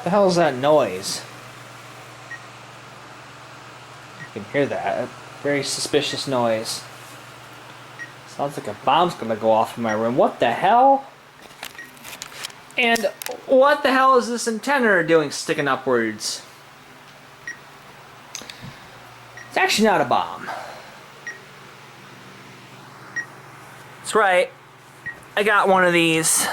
The hell is that noise? You can hear that. A very suspicious noise. Sounds like a bomb's gonna go off in my room. What the hell? And what the hell is this antenna doing sticking upwards? It's actually not a bomb. That's right. I got one of these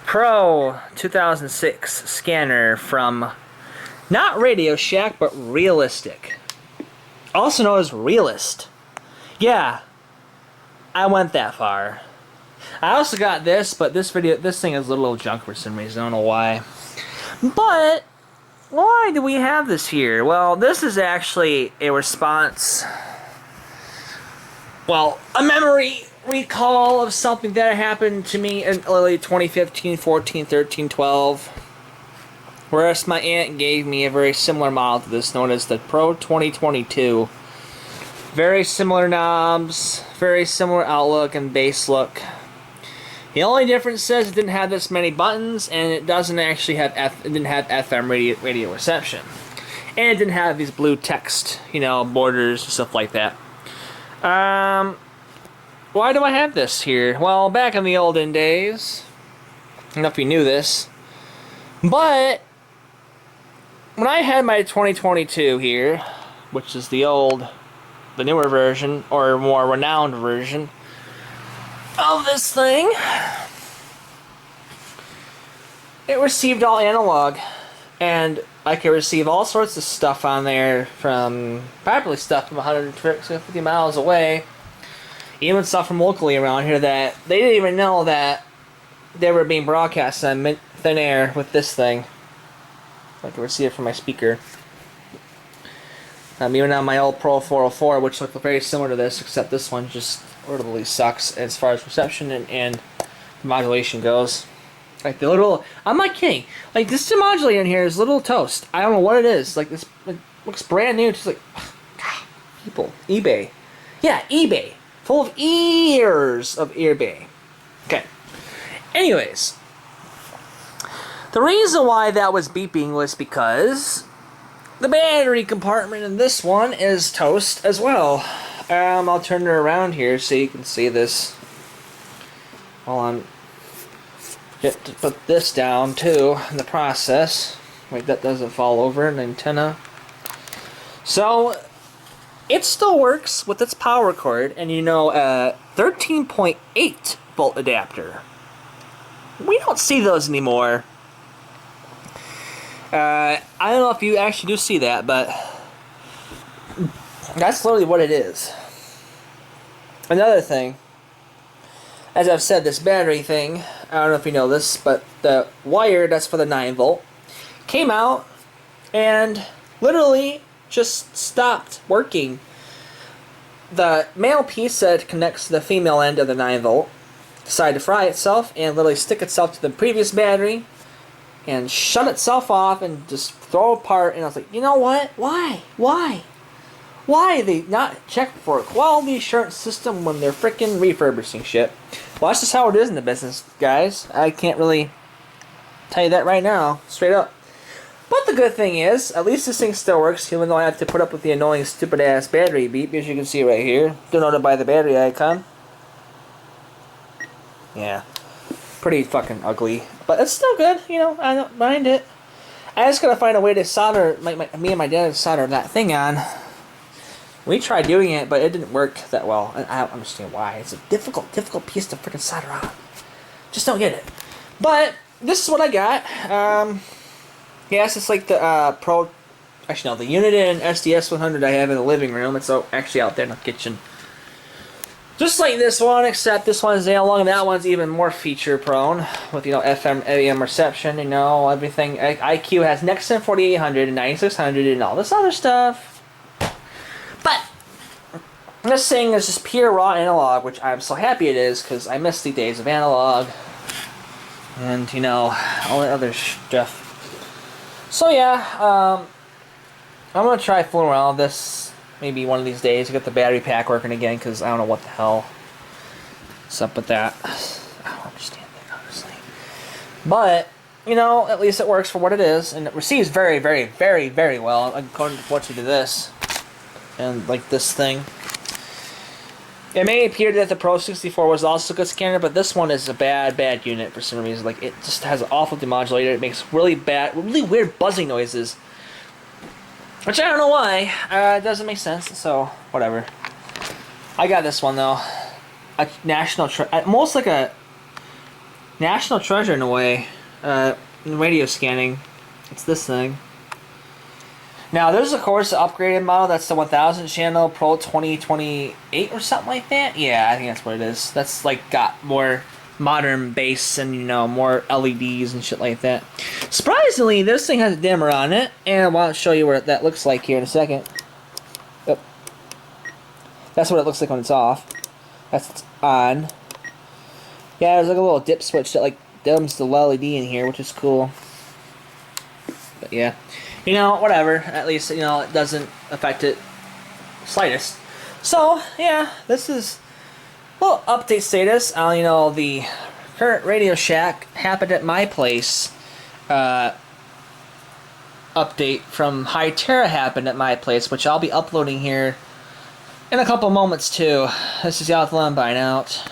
Pro 2006 scanner from not Radioshack, but Realistic. Also known as Realist. Yeah, I went that far. I also got this, but this thing is a little junk for some reason. I don't know why. But why do we have this here? Well, this is actually a response. Well, a memory recall of something that happened to me in early 2015, 14, 13, 12. Whereas my aunt gave me a very similar model to this, known as the Pro 2022. Very similar knobs, very similar outlook and base look. The only difference is it didn't have this many buttons, and it doesn't actually have it didn't have FM radio reception, and it didn't have these blue text, borders and stuff like that. Why do I have this here? Well, back in the olden days, I don't know if you knew this, but when I had my 2022 here, which is the newer version, or more renowned version of this thing, it received all analog, and I could receive all sorts of stuff on there, from probably stuff from 150 miles away, even stuff from locally around here that they didn't even know that they were being broadcast on thin air with this thing. I could receive it from my speaker. Even on my old Pro 404, which looked very similar to this, except this one just totally sucks as far as reception and modulation goes. Like the little, I'm not kidding. Like this demodulator in here is a little toast. I don't know what it is. Like this, it looks brand new. Just like, God, people, eBay, yeah, eBay, full of ears of eBay. Okay. Anyways, the reason why that was beeping was because the battery compartment in this one is toast as well. I'll turn it around here so you can see this. Hold on. Get to put this down too in the process. Wait, that doesn't fall over an antenna. So it still works with its power cord, and 13.8 volt adapter. We don't see those anymore. I don't know if you actually do see that, but that's literally what it is. Another thing, as I've said, this battery thing, I don't know if you know this, but the wire that's for the 9 volt came out and literally just stopped working. The male piece that connects to the female end of the 9 volt decided to fry itself and literally stick itself to the previous battery and shut itself off and just throw apart. And I was like, you know what? Why? Why they not check for a quality assurance system when they're freaking refurbishing shit? Well, that's just how it is in the business, guys. I can't really tell you that right now, straight up. But the good thing is, at least this thing still works, even though I have to put up with the annoying, stupid-ass battery beep, as you can see right here, denoted by the battery icon. Yeah. Pretty fucking ugly. But it's still good, I don't mind it. I just gotta find a way to solder, me and my dad solder that thing on. We tried doing it, but it didn't work that well. And I don't understand why. It's a difficult piece to freaking solder on. Just don't get it. But this is what I got. Yes, it's like the Pro. Actually, no, the Uniden SDS 100 I have in the living room. It's actually out there in the kitchen. Just like this one, except this one's analog, and that one's even more feature prone with FM, AM reception. Everything. IQ has Nexon 4800 and 9600 and all this other stuff. But this thing is just pure raw analog, which I'm so happy it is, because I miss the days of analog and all the other stuff. So yeah, I'm gonna try fooling around with this maybe one of these days to get the battery pack working again, because I don't know what the hell is up with that. I don't understand that, honestly. But you know, at least it works for what it is, and it receives very, very, very, very well according to what you do this, and like this thing. It may appear that the Pro 64 was also a good scanner, but this one is a bad unit for some reason. Like, it just has an awful demodulator. It makes really weird buzzing noises. Which I don't know why. It doesn't make sense, so whatever. I got this one, though. A national almost like a national treasure in a way. Radio scanning. It's this thing. Now, there's, of course, the upgraded model. That's the 1000 channel Pro 2028 or something like that. Yeah, I think that's what it is. That's, like, got more modern bass and, you know, more LEDs and shit like that. Surprisingly, this thing has a dimmer on it. And I'll show you what that looks like here in a second. Oh. That's what it looks like when it's off. That's on. Yeah, there's, like, a little dip switch that, like, dims the LED in here, which is cool. But, yeah. You know, whatever. At least, you know, it doesn't affect it slightest. So, yeah, this is a little update status on, you know, the current Radioshack happened at my place. Update from Hytera happened at my place, which I'll be uploading here in a couple moments, too. This is Youth Lumbine out.